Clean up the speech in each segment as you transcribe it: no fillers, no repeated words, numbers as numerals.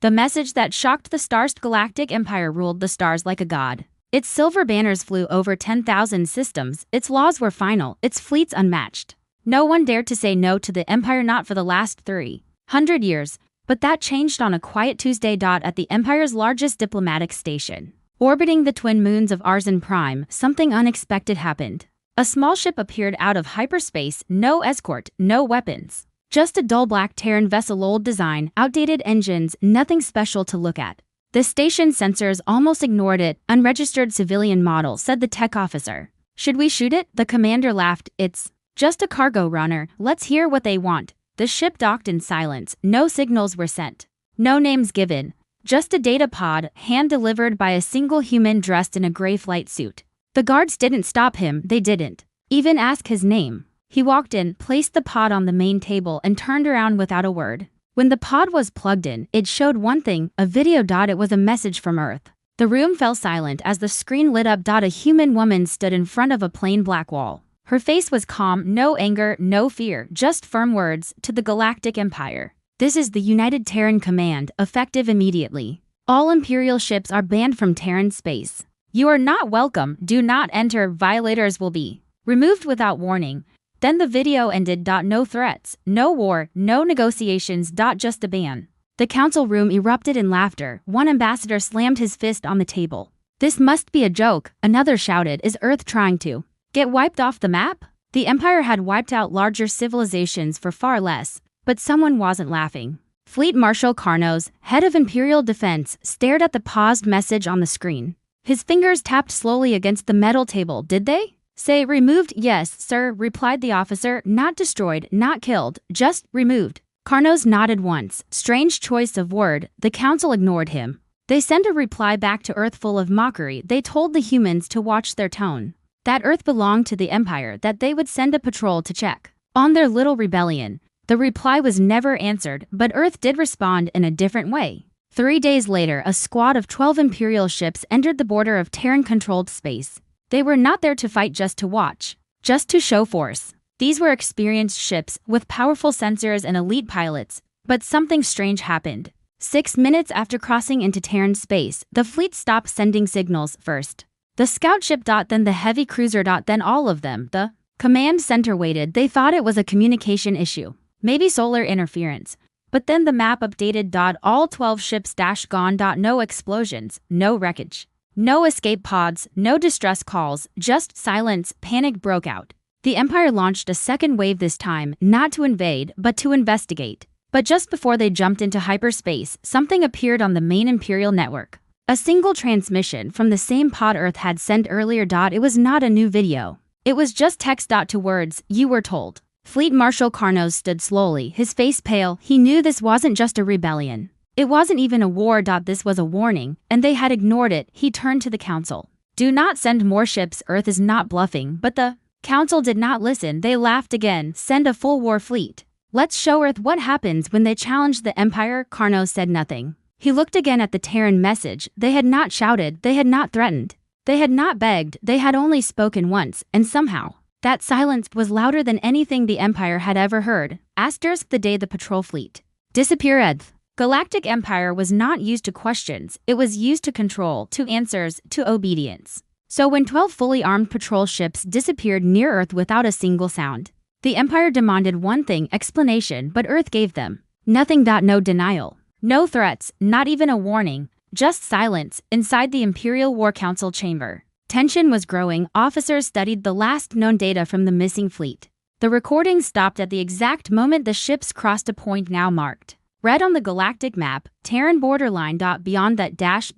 The message that shocked the stars. Galactic Empire ruled the stars like a god. Its silver banners flew over 10,000 systems, its laws were final, its fleets unmatched. No one dared to say no to the Empire, not for the last 300 years, but that changed on a quiet Tuesday. At the Empire's largest diplomatic station, orbiting the twin moons of Arzen Prime, something unexpected happened. A small ship appeared out of hyperspace, no escort, no weapons. Just a dull black Terran vessel, old design, outdated engines, nothing special to look at. The station sensors almost ignored it. Unregistered civilian model, said the tech officer. Should we shoot it? The commander laughed. It's just a cargo runner, let's hear what they want. The ship docked in silence, no signals were sent. No names given, just a data pod, hand-delivered by a single human dressed in a gray flight suit. The guards didn't stop him, they didn't even ask his name. He walked in, placed the pod on the main table, and turned around without a word. When the pod was plugged in, it showed one thing, a video. It was a message from Earth. The room fell silent as the screen lit up. A human woman stood in front of a plain black wall. Her face was calm, no anger, no fear, just firm words. To the Galactic Empire. This is the United Terran Command, effective immediately. All Imperial ships are banned from Terran space. You are not welcome, do not enter, violators will be removed without warning. Then the video ended. No threats, no war, no negotiations. Just a ban. The council room erupted in laughter. One ambassador slammed his fist on the table. This must be a joke, another shouted. Is Earth trying to get wiped off the map? The Empire had wiped out larger civilizations for far less, but someone wasn't laughing. Fleet Marshal Karnos, head of Imperial Defense, stared at the paused message on the screen. His fingers tapped slowly against the metal table. Did they say removed? Yes, sir, replied the officer. Not destroyed, not killed, just removed. Karnos nodded once. Strange choice of word. The council ignored him. They sent a reply back to Earth full of mockery. They told the humans to watch their tone. That Earth belonged to the Empire, that they would send a patrol to check on their little rebellion. The reply was never answered, but Earth did respond in a different way. 3 days later, a squad of 12 Imperial ships entered the border of Terran-controlled space. They were not there to fight, just to watch, just to show force. These were experienced ships with powerful sensors and elite pilots, but something strange happened. 6 minutes after crossing into Terran space, the fleet stopped sending signals. First the scout ship, then the heavy cruiser, then all of them. The command center waited. They thought it was a communication issue, maybe solar interference. But then the map updated. All 12 ships gone. No explosions, no wreckage, no escape pods, no distress calls, just silence. Panic broke out. The Empire launched a second wave, this time not to invade, but to investigate. But just before they jumped into hyperspace, something appeared on the main Imperial network. A single transmission from the same pod Earth had sent earlier. It was not a new video. It was just text. To words, you were told. Fleet Marshal Karnos stood slowly, his face pale. He knew this wasn't just a rebellion. It wasn't even a war. This was a warning, and they had ignored it. He turned to the council. Do not send more ships. Earth is not bluffing. But the council did not listen. They laughed again. Send a full war fleet. Let's show Earth what happens when they challenge the Empire. Karnos said nothing. He looked again at the Terran message. They had not shouted. They had not threatened. They had not begged. They had only spoken once, and somehow that silence was louder than anything the Empire had ever heard. Asterisk the day the patrol fleet disappeared. Galactic Empire was not used to questions. It was used to control, to answers, to obedience. So when 12 fully armed patrol ships disappeared near Earth without a single sound, the Empire demanded one thing, explanation, but Earth gave them nothing. No denial, no threats, not even a warning, just silence. Inside the Imperial War Council chamber, tension was growing. Officers studied the last known data from the missing fleet. The recording stopped at the exact moment the ships crossed a point now marked red on the galactic map, Terran borderline. Beyond that --blankness.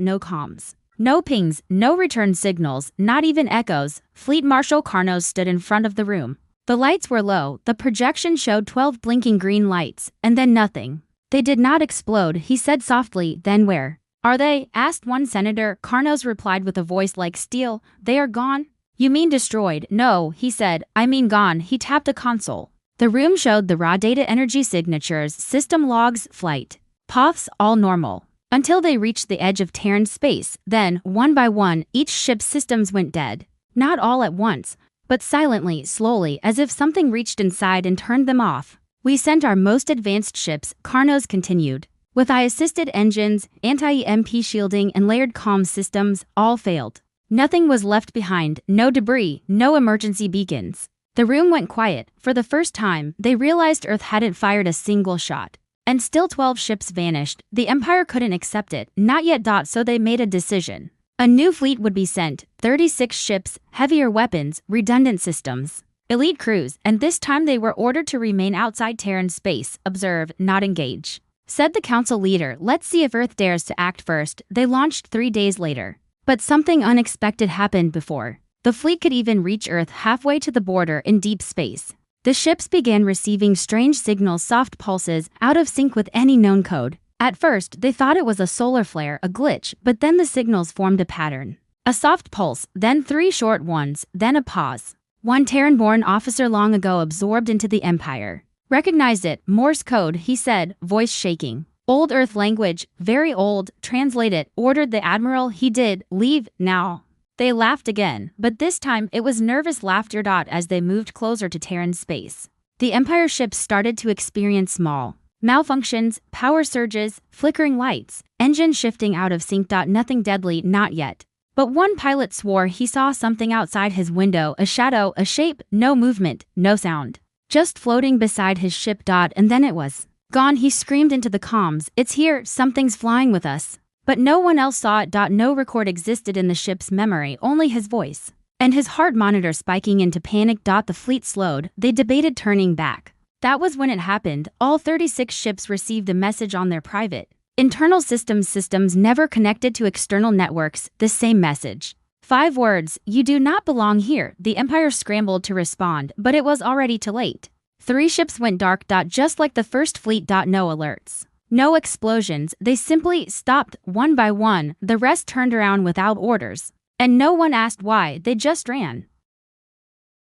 No comms, no pings, no return signals, not even echoes. Fleet Marshal Karnos stood in front of the room. The lights were low. The projection showed 12 blinking green lights, and then nothing. They did not explode, he said softly. Then where are they? Asked one senator. Karnos replied with a voice like steel. They are gone. You mean destroyed? No, he said. I mean gone. He tapped a console. The room showed the raw data, energy signatures, system logs, flight paths, all normal. Until they reached the edge of Terran space. Then, one by one, each ship's systems went dead. Not all at once, but silently, slowly, as if something reached inside and turned them off. We sent our most advanced ships, Carnos continued. With AI-assisted engines, anti-EMP shielding and layered comm systems, all failed. Nothing was left behind, no debris, no emergency beacons. The room went quiet. For the first time, they realized Earth hadn't fired a single shot. And still 12 ships vanished. The Empire couldn't accept it, not yet. So they made a decision. A new fleet would be sent, 36 ships, heavier weapons, redundant systems, elite crews, and this time they were ordered to remain outside Terran space, observe, not engage. Said the council leader, let's see if Earth dares to act first. They launched 3 days later. But something unexpected happened before the fleet could even reach Earth halfway to the border in deep space. The ships began receiving strange signals, soft pulses, out of sync with any known code. At first, they thought it was a solar flare, a glitch, but then the signals formed a pattern. A soft pulse, then 3 short ones, then a pause. One Terran-born officer long ago absorbed into the Empire recognized it. Morse code, he said, voice shaking. Old Earth language, very old, translate it, ordered the Admiral. He did, leave, now. They laughed again, but this time it was nervous laughter. As they moved closer to Terran space, the Empire ships started to experience small malfunctions, power surges, flickering lights, engine shifting out of sync. Nothing deadly, not yet. But one pilot swore he saw something outside his window, a shadow, a shape, no movement, no sound. Just floating beside his ship. And then it was gone. He screamed into the comms, it's here, something's flying with us. But no one else saw it. No record existed in the ship's memory, only his voice. And his heart monitor spiking into panic. The fleet slowed. They debated turning back. That was when it happened. All 36 ships received a message on their private internal systems never connected to external networks, the same message. 5 words, you do not belong here. The Empire scrambled to respond, but it was already too late. 3 ships went dark. Just like the first fleet. No alerts. No explosions, they simply stopped one by one. The rest turned around without orders. And no one asked why, they just ran.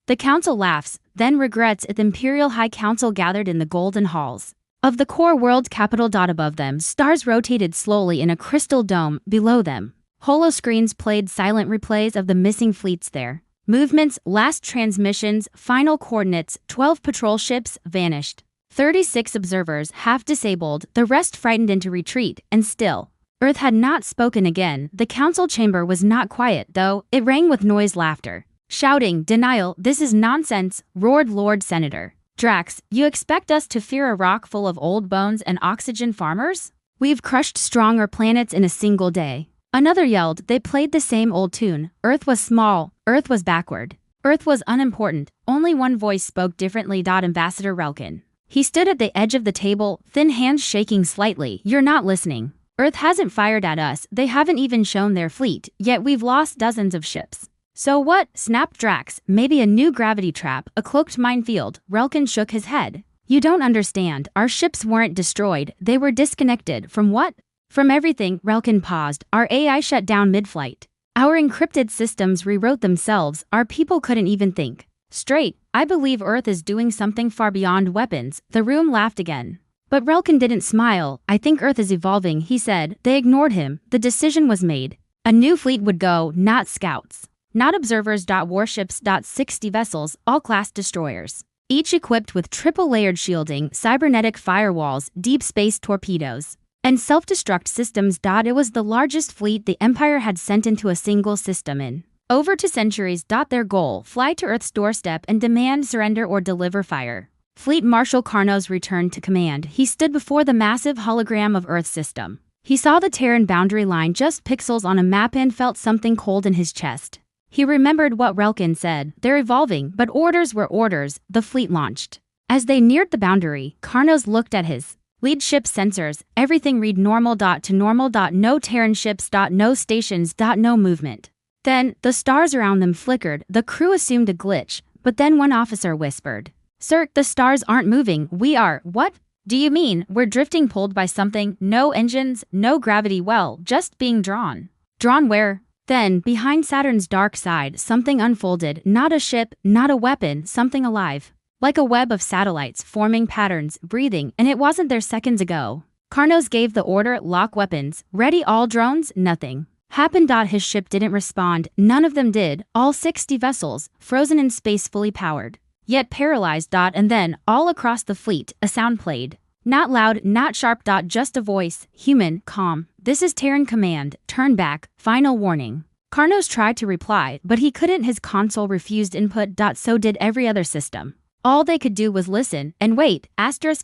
The council laughs, then regrets it. The Imperial High Council gathered in the golden halls of the core world capital. Above them, stars rotated slowly in a crystal dome. Below them, holoscreens played silent replays of the missing fleets there. Movements, last transmissions, final coordinates. 12 patrol ships vanished. 36 observers, half disabled, the rest frightened into retreat, and still, Earth had not spoken again. The council chamber was not quiet, though. It rang with noise, laughter, shouting, denial. This is nonsense, roared Lord Senator Drax. You expect us to fear a rock full of old bones and oxygen farmers? We've crushed stronger planets in a single day. Another yelled. They played the same old tune. Earth was small, Earth was backward, Earth was unimportant. Only one voice spoke differently. Ambassador Relkin. He stood at the edge of the table, thin hands shaking slightly. You're not listening. Earth hasn't fired at us, they haven't even shown their fleet, yet we've lost dozens of ships. So what? Snapped Drax. Maybe a new gravity trap, a cloaked minefield. Relkin shook his head. You don't understand, our ships weren't destroyed, they were disconnected. From what? From everything. Relkin paused. Our AI shut down mid-flight. Our encrypted systems rewrote themselves, our people couldn't even think straight. I believe Earth is doing something far beyond weapons. The room laughed again. But Relkin didn't smile. I think Earth is evolving, he said. They ignored him. The decision was made. A new fleet would go, not scouts, not observers. Warships. 60 vessels, all class destroyers, each equipped with triple-layered shielding, cybernetic firewalls, deep space torpedoes, and self-destruct systems. It was the largest fleet the Empire had sent into a single system in over 2 centuries. Their goal, fly to Earth's doorstep and demand surrender or deliver fire. Fleet Marshal Carnos returned to command. He stood before the massive hologram of Earth's system. He saw the Terran boundary line just pixels on a map and felt something cold in his chest. He remembered what Relkin said. They're evolving, but orders were orders. The fleet launched. As they neared the boundary, Carnos looked at his lead ship sensors. Everything read normal. To normal. No Terran ships. No stations. No movement. Then, the stars around them flickered. The crew assumed a glitch, but then one officer whispered, Sir, the stars aren't moving, we are. What? Do you mean, we're drifting, pulled by something? No engines, no gravity, well, just being drawn. Drawn where? Then, behind Saturn's dark side, something unfolded. Not a ship, not a weapon, something alive. Like a web of satellites, forming patterns, breathing, and it wasn't there seconds ago. Carnos gave the order, lock weapons. Ready all drones? Nothing happened. His ship didn't respond. None of them did. All 60 vessels, frozen in space, fully powered. yet paralyzed. And then, all across the fleet, a sound played. Not loud, not sharp. Just a voice, human, calm. This is Terran Command, turn back, final warning. Karnos tried to reply, but he couldn't. His console refused input. So did every other system. All they could do was listen and wait.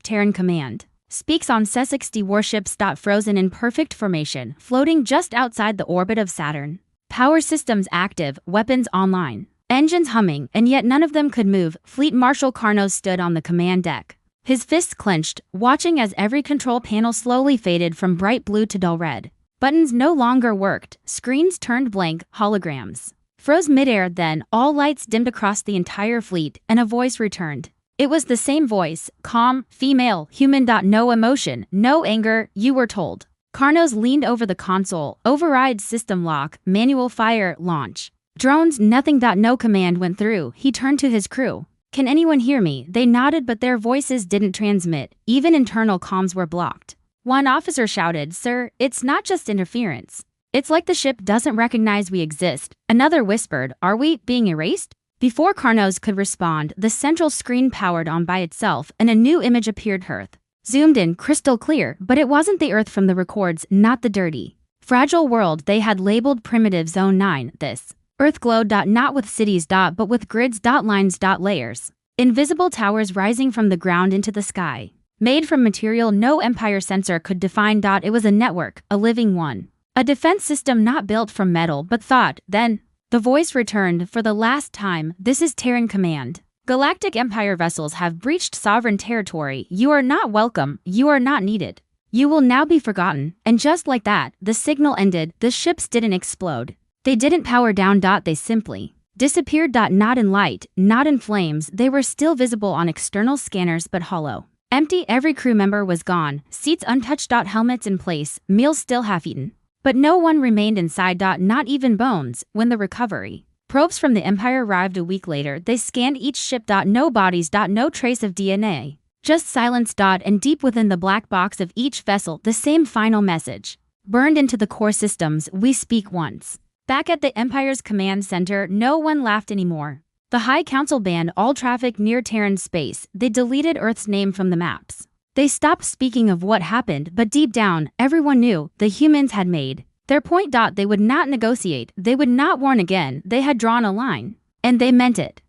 Terran Command speaks on C-60 warships. Frozen in perfect formation, floating just outside the orbit of Saturn. Power systems active, weapons online, engines humming, and yet none of them could move. Fleet Marshal Karnos stood on the command deck, his fists clenched, watching as every control panel slowly faded from bright blue to dull red. Buttons no longer worked, screens turned blank, holograms froze midair. Then, all lights dimmed across the entire fleet, and a voice returned. It was the same voice, calm, female, human. No emotion, no anger, you were told. Karnos leaned over the console, override system lock, manual fire, launch. Drones, nothing. No command went through. He turned to his crew. Can anyone hear me? They nodded, but their voices didn't transmit. Even internal comms were blocked. One officer shouted, "Sir, it's not just interference. It's like the ship doesn't recognize we exist." Another whispered, "Are we being erased?" Before Karnos could respond, the central screen powered on by itself and a new image appeared. Earth zoomed in, crystal clear, but it wasn't the Earth from the records, not the dirty, fragile world they had labeled Primitive Zone 9. This Earth glowed, not with cities, but with grids, lines, layers. Invisible towers rising from the ground into the sky. Made from material no Empire sensor could define. It was a network, a living one. A defense system not built from metal but thought. Then, the voice returned for the last time. This is Terran Command. Galactic Empire vessels have breached sovereign territory. You are not welcome, you are not needed. You will now be forgotten. And just like that, the signal ended. The ships didn't explode. They didn't power down. They simply disappeared. Not in light, not in flames. They were still visible on external scanners but hollow. Empty. Every crew member was gone, seats untouched. Helmets in place, meals still half-eaten. But no one remained inside. Not even bones. When the recovery probes from the Empire arrived a week later, they scanned each ship. No bodies. No trace of DNA. Just silence. And deep within the black box of each vessel, the same final message. Burned into the core systems, we speak once. Back at the Empire's command center, no one laughed anymore. The High Council banned all traffic near Terran space. They deleted Earth's name from the maps. They stopped speaking of what happened, but deep down, everyone knew the humans had made their point. They would not negotiate, they would not warn again. They had drawn a line. And they meant it.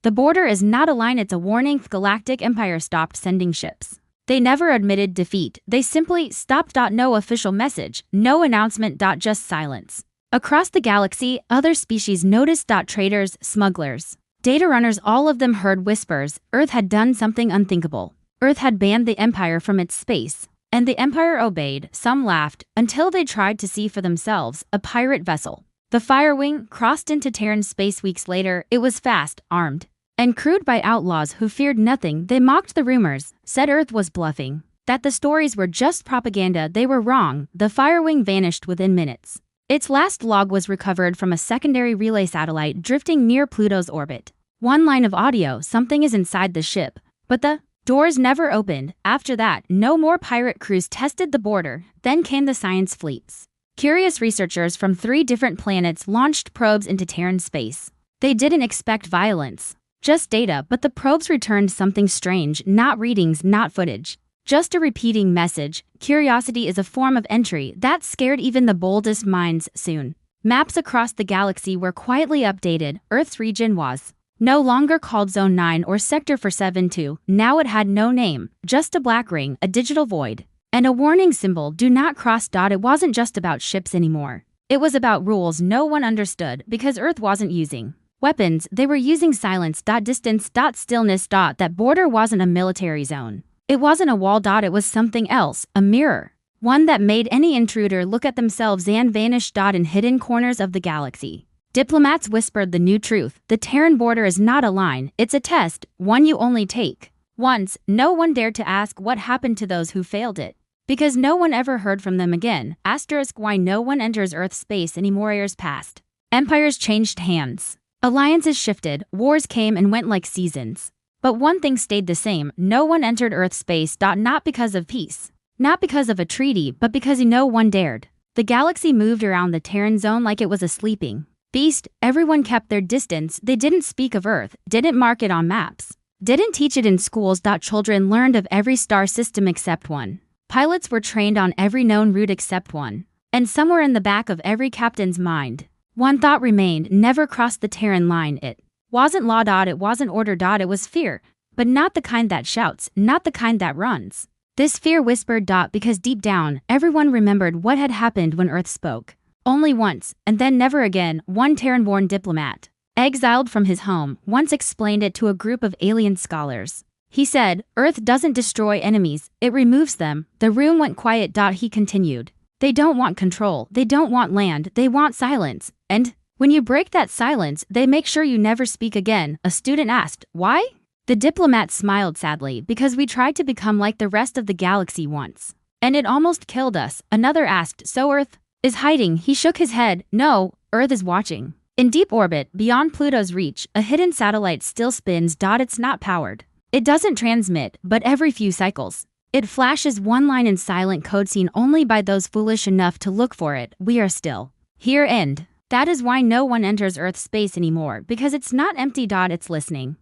The border is not a line, it's a warning. Galactic Empire stopped sending ships. They never admitted defeat, they simply stopped. No official message, no announcement. Just silence. Across the galaxy, other species noticed. Traders, smugglers, data runners, all of them heard whispers. Earth had done something unthinkable. Earth had banned the Empire from its space. And the Empire obeyed. Some laughed, until they tried to see for themselves a pirate vessel. The Firewing crossed into Terran space weeks later. It was fast, armed, and crewed by outlaws who feared nothing. They mocked the rumors, said Earth was bluffing, that the stories were just propaganda. They were wrong. The Firewing vanished within minutes. Its last log was recovered from a secondary relay satellite drifting near Pluto's orbit. One line of audio, something is inside the ship, but the doors never opened. After that, no more pirate crews tested the border. Then came the science fleets. Curious researchers from 3 different planets launched probes into Terran space. They didn't expect violence, just data, but the probes returned something strange. Not readings, not footage, just a repeating message. Curiosity is a form of entry that scared even the boldest minds. Soon, maps across the galaxy were quietly updated. Earth's region was no longer called Zone 9 or Sector 472. Now it had no name, just a black ring, a digital void, and a warning symbol, do not cross. It wasn't just about ships anymore. It was about rules no one understood, because Earth wasn't using weapons, they were using silence. Distance. Stillness. That border wasn't a military zone. It wasn't a wall. It was something else, a mirror. One that made any intruder look at themselves and vanish. In hidden corners of the galaxy, diplomats whispered the new truth. The Terran border is not a line, it's a test, one you only take once. No one dared to ask what happened to those who failed it, because no one ever heard from them again. Why no one enters Earth's space anymore. Years passed. Empires changed hands. Alliances shifted, wars came and went like seasons. But one thing stayed the same, no one entered Earth's space. Not because of peace, not because of a treaty, but because no one dared. The galaxy moved around the Terran zone like it was a sleeping Beast, everyone kept their distance, they didn't speak of Earth, didn't mark it on maps. Didn't teach it in schools. Children learned of every star system except one. Pilots were trained on every known route except one. And somewhere in the back of every captain's mind, one thought remained: never cross the Terran line. It wasn't law. It wasn't order. It was fear. But not the kind that shouts, not the kind that runs. This fear whispered. Because deep down, everyone remembered what had happened when Earth spoke. Only once, and then never again. One Terran-born diplomat, exiled from his home, once explained it to a group of alien scholars. He said, Earth doesn't destroy enemies, it removes them. The room went quiet. He continued. They don't want control, they don't want land, they want silence. And when you break that silence, they make sure you never speak again. A student asked, why? The diplomat smiled sadly. Because we tried to become like the rest of the galaxy once. And it almost killed us. Another asked, so Earth is hiding? He shook his head. No, Earth is watching. In deep orbit, beyond Pluto's reach, a hidden satellite still spins. It's not powered. It doesn't transmit, but every few cycles, it flashes one line in silent code seen only by those foolish enough to look for it. We are still here. End. That is why no one enters Earth's space anymore, because it's not empty. It's listening.